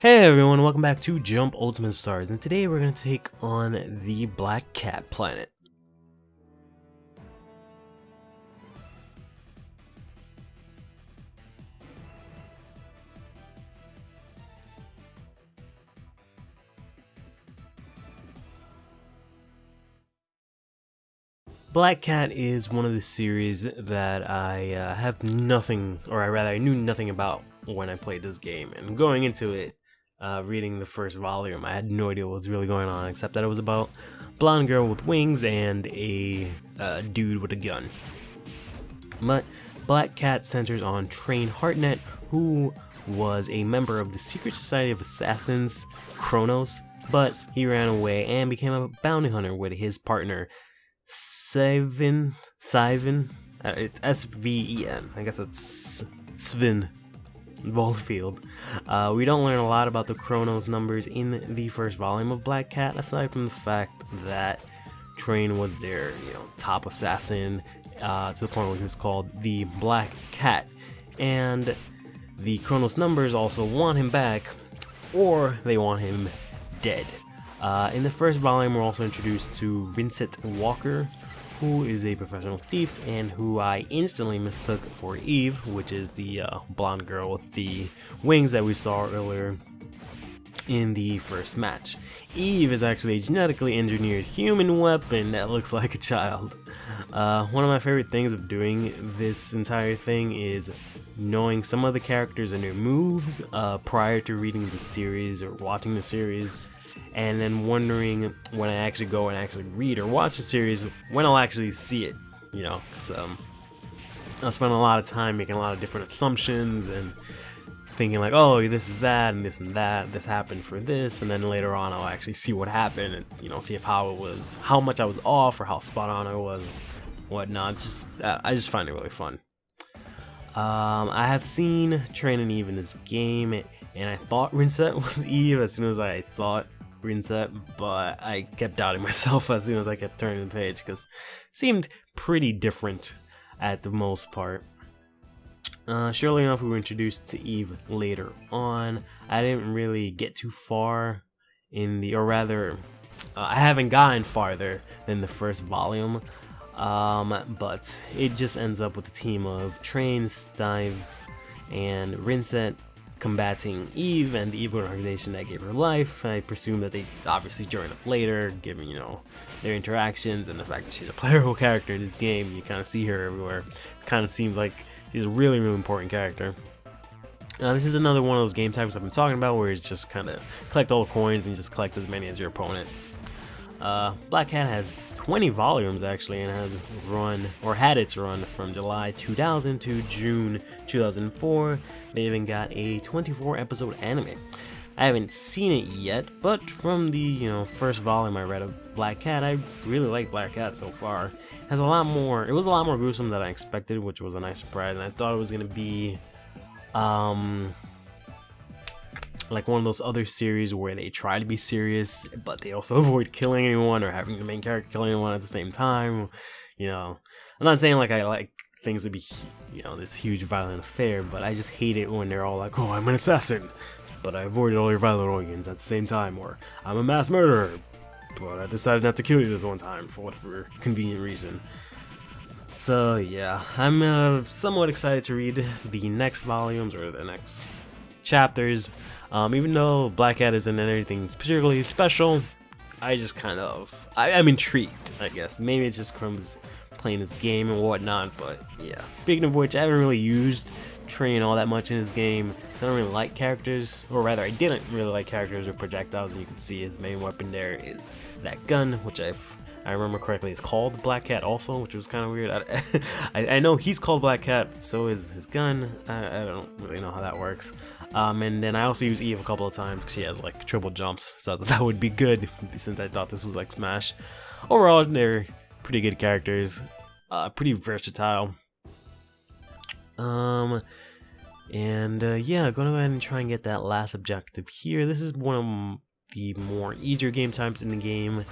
Hey everyone, welcome back to Jump Ultimate Stars, and today we're going to take on the Black Cat planet. Black Cat is one of the series that I have nothing, or I knew nothing about when I played this game, and going into it, reading the first volume, I had no idea what was really going on, except that it was about a blonde girl with wings and a dude with a gun. But Black Cat centers on Train Hartnett, who was a member of the Secret Society of Assassins, Kronos, but he ran away and became a bounty hunter with his partner, Sven. It's S-V-E-N. I guess it's Sven Ballfield. We don't learn a lot about the Kronos numbers in the first volume of Black Cat, aside from the fact that Train was their, top assassin, to the point where he was called the Black Cat, and the Kronos numbers also want him back, or they want him dead. In the first volume, we're also introduced to Vincent Walker, who is a professional thief and who I instantly mistook for Eve, which is the blonde girl with the wings that we saw earlier in the first match. Eve is actually a genetically engineered human weapon that looks like a child. One of my favorite things of doing this entire thing is knowing some of the characters and their moves prior to reading the series or watching the series, and then wondering when I actually go and actually read or watch the series when I'll actually see it, because I'll spend a lot of time making a lot of different assumptions and thinking like, oh, this is that and this and that, this happened for this, and then later on I'll actually see what happened and see if how much I was off or how spot on I was, whatnot. I just find it really fun. I have seen Train and Eve in this game, and I thought Rinsette was Eve as soon as I thought Rinsette, but I kept doubting myself as soon as I kept turning the page because it seemed pretty different at the most part. Surely enough, we were introduced to Eve later on. I didn't really get too far I haven't gotten farther than the first volume, but it just ends up with a team of Train, Stive, and Rinsette combating Eve and the evil organization that gave her life. I presume that they obviously join up later, given, their interactions and the fact that she's a playable character in this game. You kind of see her everywhere. It kind of seems like she's a really, really important character. This is another one of those game types I've been talking about where it's just kind of collect all the coins and just collect as many as your opponent. Black Cat has 20 volumes actually, and had its run from July 2000 to June 2004. They even got a 24 episode anime. I haven't seen it yet, but from the first volume I read of Black Cat, I really like Black Cat so far. It was a lot more gruesome than I expected, which was a nice surprise, and I thought it was gonna be like one of those other series where they try to be serious, but they also avoid killing anyone or having the main character kill anyone at the same time. I'm not saying like I like things to be, this huge violent affair, but I just hate it when they're all like, oh, I'm an assassin, but I avoided all your violent organs at the same time, or I'm a mass murderer, but I decided not to kill you this one time for whatever convenient reason. So yeah, I'm somewhat excited to read the next volumes or the next chapters. Even though Black Cat isn't anything particularly special, I'm intrigued, I guess. Maybe it's just from playing this game and whatnot, but yeah. Speaking of which, I haven't really used Train all that much in this game, so I don't really like characters, or rather I didn't really like characters or projectiles, and you can see his main weapon there is that gun, which I remember correctly is called Black Cat also, which was kind of weird. I know he's called Black Cat, so is his gun. I don't really know how that works. And then I also use Eve a couple of times because she has like triple jumps, so that would be good since I thought this was like Smash. Overall, they're pretty good characters, pretty versatile. Yeah, go ahead and try and get that last objective here. This is one of the more easier game types in the game,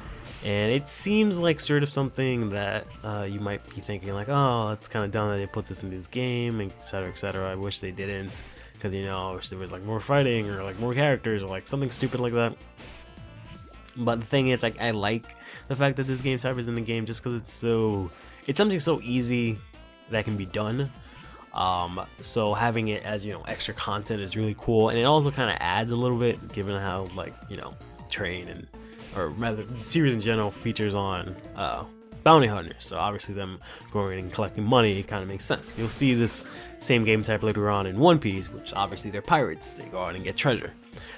and it seems like sort of something that you might be thinking like, oh, it's kind of dumb that they put this in this game, etc., etc. I wish they didn't. because you know, I wish there was like more fighting or like more characters or like something stupid like that. But the thing is, like, I like the fact that this game type is in the game just because it's something so easy that can be done. So having it as, you know, extra content is really cool, and it also kind of adds a little bit, given how, like, you know, Train and, or rather the series in general features on bounty hunters, so obviously them going and collecting money, it kind of makes sense. You'll see this same game type later on in One Piece, which obviously they're pirates, they go out and get treasure.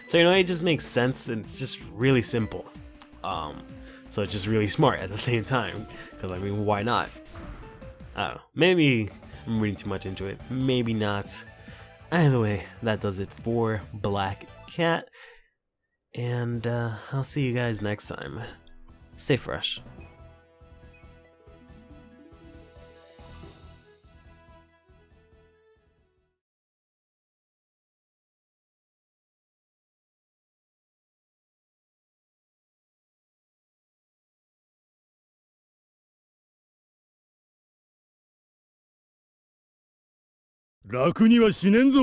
So, you know, it just makes sense, and it's just really simple. So it's just really smart at the same time, because I mean, why not? I don't know, maybe I'm reading too much into it, maybe not. Either way, that does it for Black Cat, and I'll see you guys next time. Stay fresh.楽にはしねんぞ。